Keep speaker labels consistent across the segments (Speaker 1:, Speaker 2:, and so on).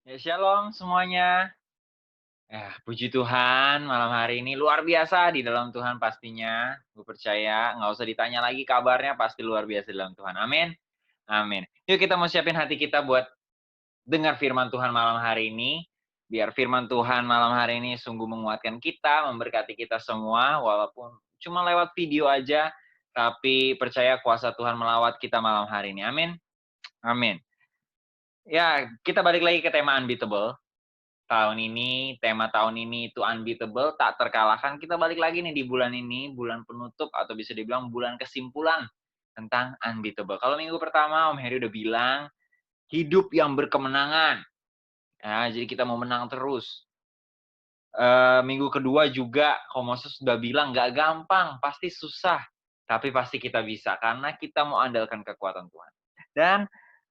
Speaker 1: Ya, shalom semuanya. Ya, puji Tuhan malam hari ini luar biasa di dalam Tuhan pastinya. Gue percaya nggak usah ditanya lagi kabarnya pasti luar biasa di dalam Tuhan. Amin. Amin. Yuk kita mau siapin hati kita buat dengar firman Tuhan malam hari ini. Biar firman Tuhan malam hari ini sungguh menguatkan kita, memberkati kita semua, walaupun cuma lewat video aja, tapi percaya kuasa Tuhan melawat kita malam hari ini. Amin. Amin. Ya, kita balik lagi ke tema unbeatable. Tema tahun ini itu unbeatable, tak terkalahkan. Kita balik lagi nih di bulan ini, bulan penutup atau bisa dibilang bulan kesimpulan tentang unbeatable. Kalau minggu pertama Om Heri udah bilang, hidup yang berkemenangan. Ya, jadi kita mau menang terus. Minggu kedua juga Ko Moses sudah bilang, nggak gampang, pasti susah. Tapi pasti kita bisa, karena kita mau andalkan kekuatan Tuhan. Dan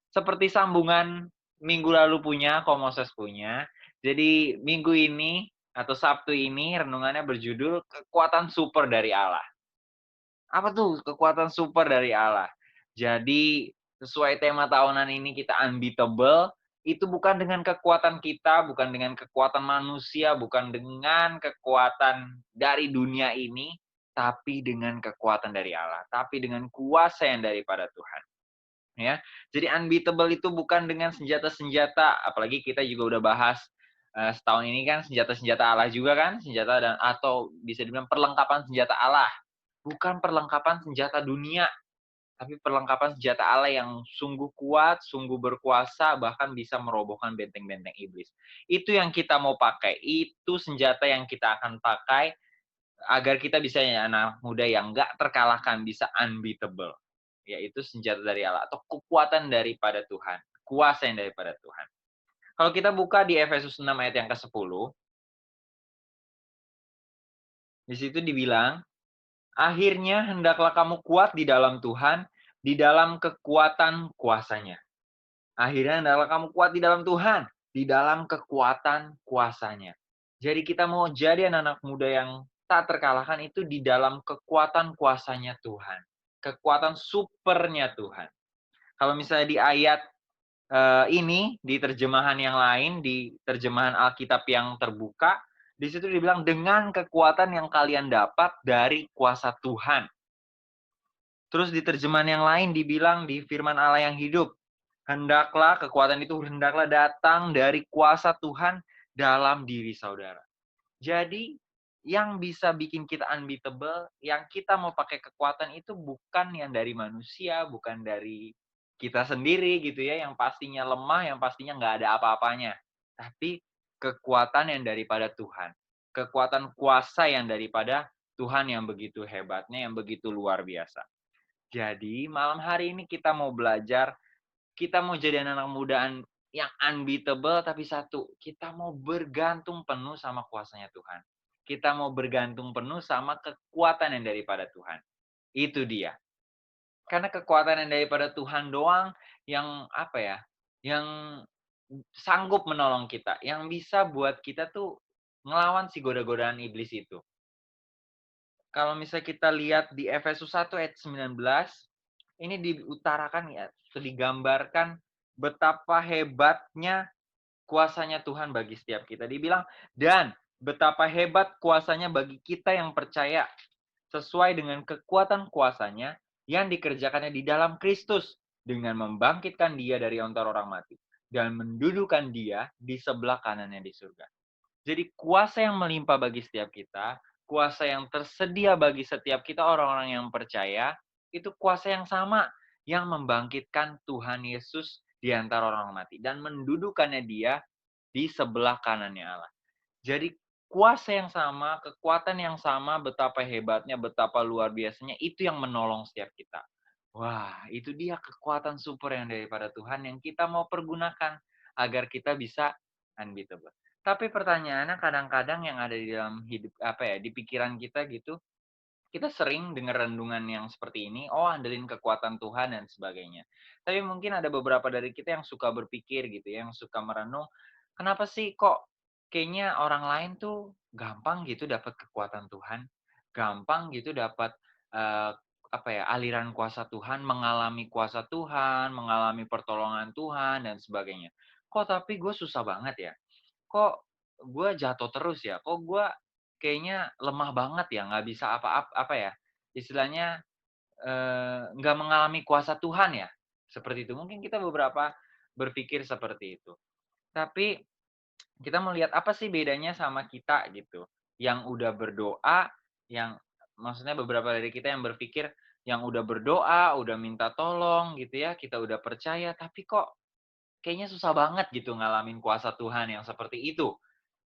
Speaker 1: seperti sambungan minggu lalu punya, Ko Moses punya. Jadi minggu ini atau Sabtu ini renungannya berjudul kekuatan super dari Allah. Apa tuh kekuatan super dari Allah? Jadi sesuai tema tahunan ini kita unbeatable, itu bukan dengan kekuatan kita, bukan dengan kekuatan manusia, bukan dengan kekuatan dari dunia ini, tapi dengan kekuatan dari Allah, tapi dengan kuasa yang daripada Tuhan. Ya. Jadi unbeatable itu bukan dengan senjata-senjata, apalagi kita juga udah bahas, setahun ini kan senjata-senjata Allah juga kan, senjata dan atau bisa dibilang perlengkapan senjata Allah. Bukan perlengkapan senjata dunia, tapi perlengkapan senjata Allah yang sungguh kuat, sungguh berkuasa, bahkan bisa merobohkan benteng-benteng iblis. Itu yang kita mau pakai, itu senjata yang kita akan pakai agar kita bisa ya anak muda yang nggak terkalahkan, bisa unbeatable. Yaitu senjata dari Allah atau kekuatan daripada Tuhan, kuasa yang daripada Tuhan. Kalau kita buka di Efesus 6 ayat yang ke-10, di situ dibilang, "Akhirnya hendaklah kamu kuat di dalam Tuhan, di dalam kekuatan kuasanya." Akhirnya hendaklah kamu kuat di dalam Tuhan, di dalam kekuatan kuasanya. Jadi kita mau jadi anak-anak muda yang tak terkalahkan itu di dalam kekuatan kuasanya Tuhan. Kekuatan supernya Tuhan. Kalau misalnya di ayat ini di terjemahan yang lain, di terjemahan Alkitab yang terbuka, di situ dibilang dengan kekuatan yang kalian dapat dari kuasa Tuhan. Terus di terjemahan yang lain dibilang di firman Allah yang hidup, hendaklah kekuatan itu hendaklah datang dari kuasa Tuhan dalam diri saudara. Jadi yang bisa bikin kita unbeatable, yang kita mau pakai kekuatan itu bukan yang dari manusia, bukan dari kita sendiri gitu ya, yang pastinya lemah, yang pastinya nggak ada apa-apanya. Tapi kekuatan yang daripada Tuhan. Kekuatan kuasa yang daripada Tuhan yang begitu hebatnya, yang begitu luar biasa. Jadi malam hari ini kita mau belajar, kita mau jadi anak-anak muda yang unbeatable, tapi satu, kita mau bergantung penuh sama kuasanya Tuhan. Kita mau bergantung penuh sama kekuatan yang daripada Tuhan. Itu dia. Karena kekuatan yang daripada Tuhan doang yang apa ya, yang sanggup menolong kita, yang bisa buat kita tuh ngelawan si goda-godaan iblis itu. Kalau misalnya kita lihat di Efesus 1 ayat 19, ini diutarakan ya, digambarkan betapa hebatnya kuasanya Tuhan bagi setiap kita. Dibilang, dan betapa hebat kuasanya bagi kita yang percaya, sesuai dengan kekuatan kuasanya yang dikerjakannya di dalam Kristus, dengan membangkitkan dia dari antara orang mati, dan mendudukan dia di sebelah kanannya di surga. Jadi kuasa yang melimpah bagi setiap kita, kuasa yang tersedia bagi setiap kita orang-orang yang percaya, itu kuasa yang sama yang membangkitkan Tuhan Yesus di antara orang mati dan mendudukannya dia di sebelah kanannya Allah. Jadi kuasa yang sama, kekuatan yang sama, betapa hebatnya, betapa luar biasanya, itu yang menolong setiap kita. Wah, itu dia kekuatan super yang daripada Tuhan yang kita mau pergunakan agar kita bisa unbeatable. Tapi pertanyaannya kadang-kadang yang ada di dalam hidup apa ya, di pikiran kita gitu, kita sering dengar renungan yang seperti ini, oh andelin kekuatan Tuhan dan sebagainya. Tapi mungkin ada beberapa dari kita yang suka berpikir gitu ya, yang suka merenung, kenapa sih kok kayaknya orang lain tuh gampang gitu dapat kekuatan Tuhan, gampang gitu dapat apa ya, aliran kuasa Tuhan, mengalami kuasa Tuhan, mengalami pertolongan Tuhan dan sebagainya. kok tapi gue susah banget ya? Kok gue jatuh terus ya? Kok gue kayaknya lemah banget ya, nggak bisa apa ya, istilahnya, nggak mengalami kuasa Tuhan ya? Seperti itu. Mungkin kita beberapa berpikir seperti itu. Tapi kita melihat apa sih bedanya sama kita gitu, yang udah berdoa, yang maksudnya beberapa dari kita yang berpikir yang udah berdoa, udah minta tolong gitu ya, kita udah percaya, tapi kok kayaknya susah banget gitu ngalamin kuasa Tuhan yang seperti itu.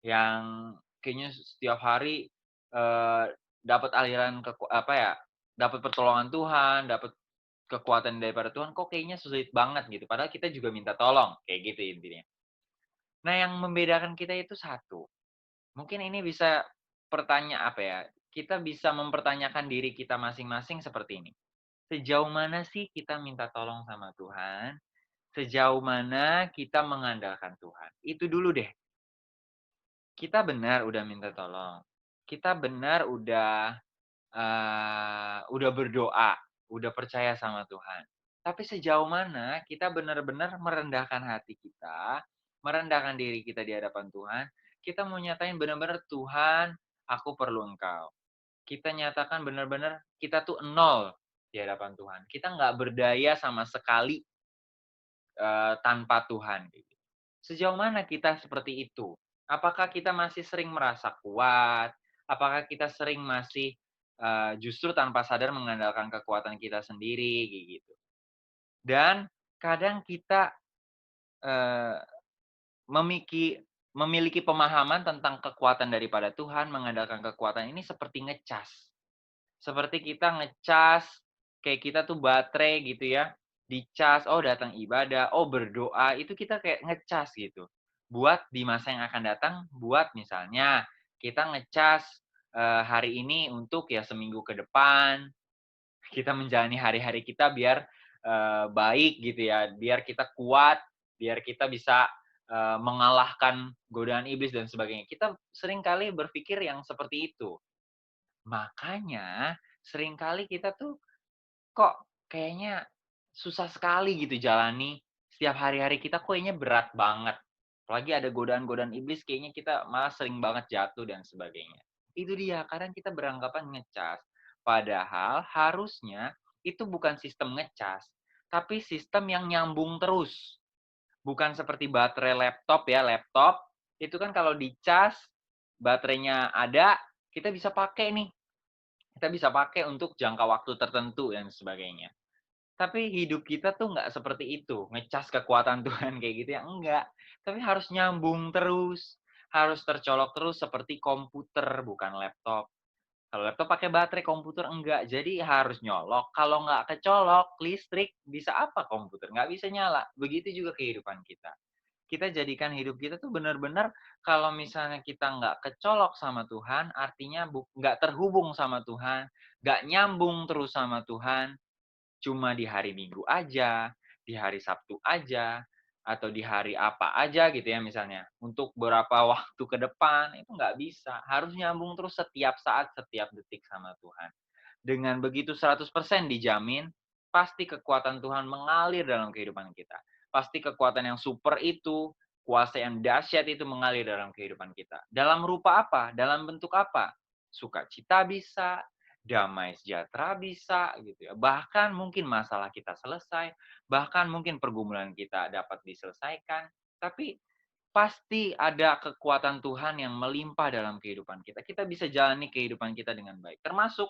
Speaker 1: Yang kayaknya setiap hari, eee, dapat aliran apa ya, dapat pertolongan Tuhan, dapat kekuatan daripada Tuhan, kok kayaknya sulit banget gitu, padahal kita juga minta tolong, kayak gitu intinya. Nah, yang membedakan kita itu satu, mungkin ini bisa apa ya, kita bisa mempertanyakan diri kita masing-masing seperti ini, sejauh mana sih kita minta tolong sama Tuhan, sejauh mana kita mengandalkan Tuhan. Itu dulu deh. Kita benar udah minta tolong. Kita benar udah berdoa, udah percaya sama Tuhan. Tapi sejauh mana kita benar-benar merendahkan hati kita, merendahkan diri kita di hadapan Tuhan, kita mau nyatain benar-benar, "Tuhan, aku perlu Engkau." Kita nyatakan benar-benar kita tuh nol di hadapan Tuhan. Kita nggak berdaya sama sekali, tanpa Tuhan, gitu. Sejauh mana kita seperti itu? Apakah kita masih sering merasa kuat? Apakah kita sering masih, justru tanpa sadar mengandalkan kekuatan kita sendiri, kayak gitu. Dan kadang kita, eee, memiliki pemahaman tentang kekuatan daripada Tuhan, mengandalkan kekuatan ini seperti ngecas. Seperti kita ngecas, kayak kita tuh baterai gitu ya, dicas, oh datang ibadah, oh berdoa, itu kita kayak ngecas gitu. Buat di masa yang akan datang, buat misalnya kita ngecas, hari ini untuk ya seminggu ke depan, kita menjalani hari-hari kita biar, baik gitu ya, biar kita kuat, biar kita bisa, mengalahkan godaan iblis dan sebagainya. Kita seringkali berpikir yang seperti itu. Makanya seringkali kita tuh kok kayaknya susah sekali gitu jalani setiap hari-hari kita kok kayaknya berat banget. Apalagi ada godaan-godaan iblis kayaknya kita malah sering banget jatuh dan sebagainya. Itu dia, kadang kita beranggapan ngecas. Padahal harusnya itu bukan sistem ngecas, tapi sistem yang nyambung terus. Bukan seperti baterai laptop ya, laptop itu kan kalau dicas, baterainya ada, kita bisa pakai nih. Kita bisa pakai untuk jangka waktu tertentu dan sebagainya. Tapi hidup kita tuh nggak seperti itu, ngecas kekuatan Tuhan kayak gitu ya, enggak. Tapi harus nyambung terus, harus tercolok terus seperti komputer, bukan laptop. Kalau laptop pakai baterai, komputer enggak. Jadi harus nyolok, kalau nggak kecolok listrik, bisa apa komputer? Nggak bisa nyala. Begitu juga kehidupan kita. Kita jadikan hidup kita tuh benar-benar kalau misalnya kita nggak kecolok sama Tuhan, artinya nggak terhubung sama Tuhan, nggak nyambung terus sama Tuhan, cuma di hari Minggu aja, di hari Sabtu aja, atau di hari apa aja gitu ya misalnya, untuk beberapa waktu ke depan, itu nggak bisa. Harus nyambung terus setiap saat, setiap detik sama Tuhan. Dengan begitu 100% dijamin, pasti kekuatan Tuhan mengalir dalam kehidupan kita. Pasti kekuatan yang super itu, kuasa yang dahsyat itu mengalir dalam kehidupan kita. Dalam rupa apa? Dalam bentuk apa? Sukacita bisa, damai sejahtera bisa gitu ya. Bahkan mungkin masalah kita selesai, bahkan mungkin pergumulan kita dapat diselesaikan, tapi pasti ada kekuatan Tuhan yang melimpah dalam kehidupan kita. Kita bisa jalani kehidupan kita dengan baik. Termasuk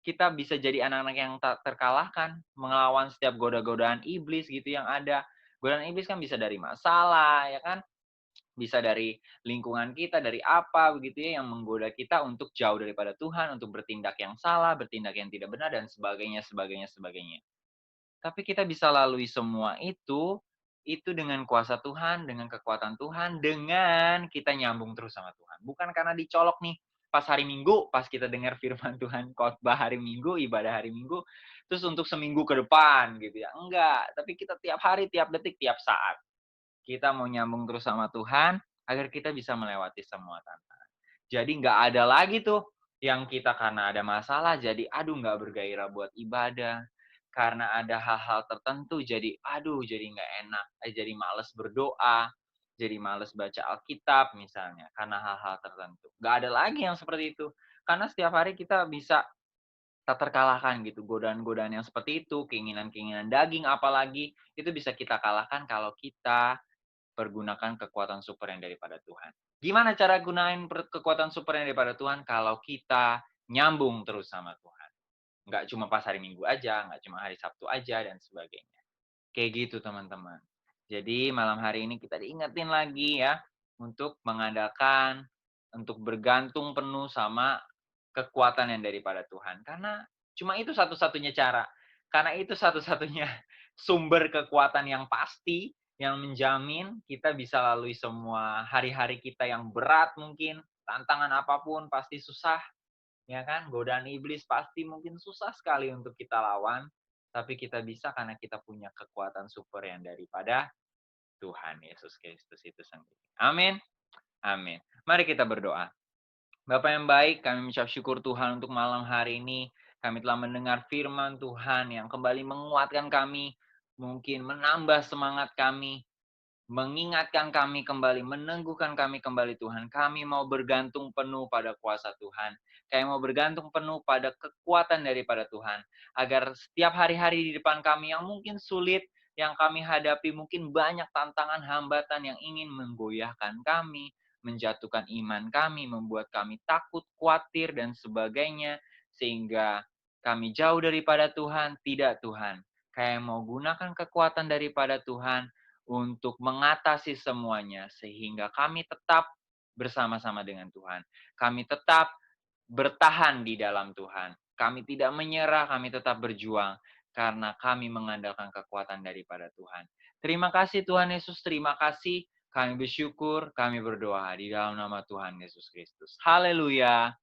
Speaker 1: kita bisa jadi anak-anak yang tak terkalahkan, melawan setiap goda-godaan iblis gitu yang ada. Godaan iblis kan bisa dari masalah, ya kan? Bisa dari lingkungan kita, dari apa begitu ya, yang menggoda kita untuk jauh daripada Tuhan, untuk bertindak yang salah, bertindak yang tidak benar, dan sebagainya sebagainya sebagainya. Tapi kita bisa lalui semua itu dengan kuasa Tuhan, dengan kekuatan Tuhan, dengan kita nyambung terus sama Tuhan. Bukan karena dicolok nih, pas hari Minggu, pas kita dengar firman Tuhan khotbah hari Minggu, ibadah hari Minggu, terus untuk seminggu ke depan gitu ya. Enggak, tapi kita tiap hari, tiap detik, tiap saat. Kita mau nyambung terus sama Tuhan, agar kita bisa melewati semua tantangan. Jadi nggak ada lagi tuh yang kita karena ada masalah jadi aduh nggak bergairah buat ibadah, karena ada hal-hal tertentu jadi, aduh jadi nggak enak, jadi males berdoa, jadi males baca Alkitab misalnya, karena hal-hal tertentu. Nggak ada lagi yang seperti itu. Karena setiap hari kita bisa tak terkalahkan gitu, godaan-godaan yang seperti itu, keinginan-keinginan daging apalagi, itu bisa kita kalahkan kalau kita pergunakan kekuatan super yang daripada Tuhan. Gimana cara gunain kekuatan super yang daripada Tuhan? Kalau kita nyambung terus sama Tuhan. Nggak cuma pas hari Minggu aja, nggak cuma hari Sabtu aja, dan sebagainya. Kayak gitu teman-teman. Jadi malam hari ini kita diingetin lagi ya, untuk mengandalkan, untuk bergantung penuh sama kekuatan yang daripada Tuhan. Karena cuma itu satu-satunya cara. Karena itu satu-satunya sumber kekuatan yang pasti, yang menjamin kita bisa lalui semua hari-hari kita yang berat mungkin, tantangan apapun pasti susah, ya kan? Godaan iblis pasti mungkin susah sekali untuk kita lawan, tapi kita bisa karena kita punya kekuatan super yang daripada Tuhan Yesus Kristus itu sendiri. Amin. Amin. Mari kita berdoa. Bapa yang baik, kami mengucap syukur Tuhan untuk malam hari ini. Kami telah mendengar firman Tuhan yang kembali menguatkan kami, mungkin menambah semangat kami, mengingatkan kami kembali, meneguhkan kami kembali Tuhan. Kami mau bergantung penuh pada kuasa Tuhan. Kami mau bergantung penuh pada kekuatan daripada Tuhan. Agar setiap hari-hari di depan kami yang mungkin sulit, yang kami hadapi mungkin banyak tantangan hambatan yang ingin menggoyahkan kami, menjatuhkan iman kami, membuat kami takut, khawatir, dan sebagainya. Sehingga kami jauh daripada Tuhan. Tidak Tuhan. Kami mau gunakan kekuatan daripada Tuhan untuk mengatasi semuanya sehingga kami tetap bersama-sama dengan Tuhan. Kami tetap bertahan di dalam Tuhan. Kami tidak menyerah, kami tetap berjuang karena kami mengandalkan kekuatan daripada Tuhan. Terima kasih Tuhan Yesus, terima kasih. Kami bersyukur, kami berdoa di dalam nama Tuhan Yesus Kristus. Haleluya.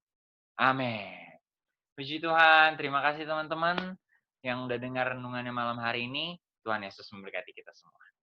Speaker 1: Amin. Puji Tuhan, terima kasih teman-teman yang udah dengar renungannya malam hari ini. Tuhan Yesus memberkati kita semua.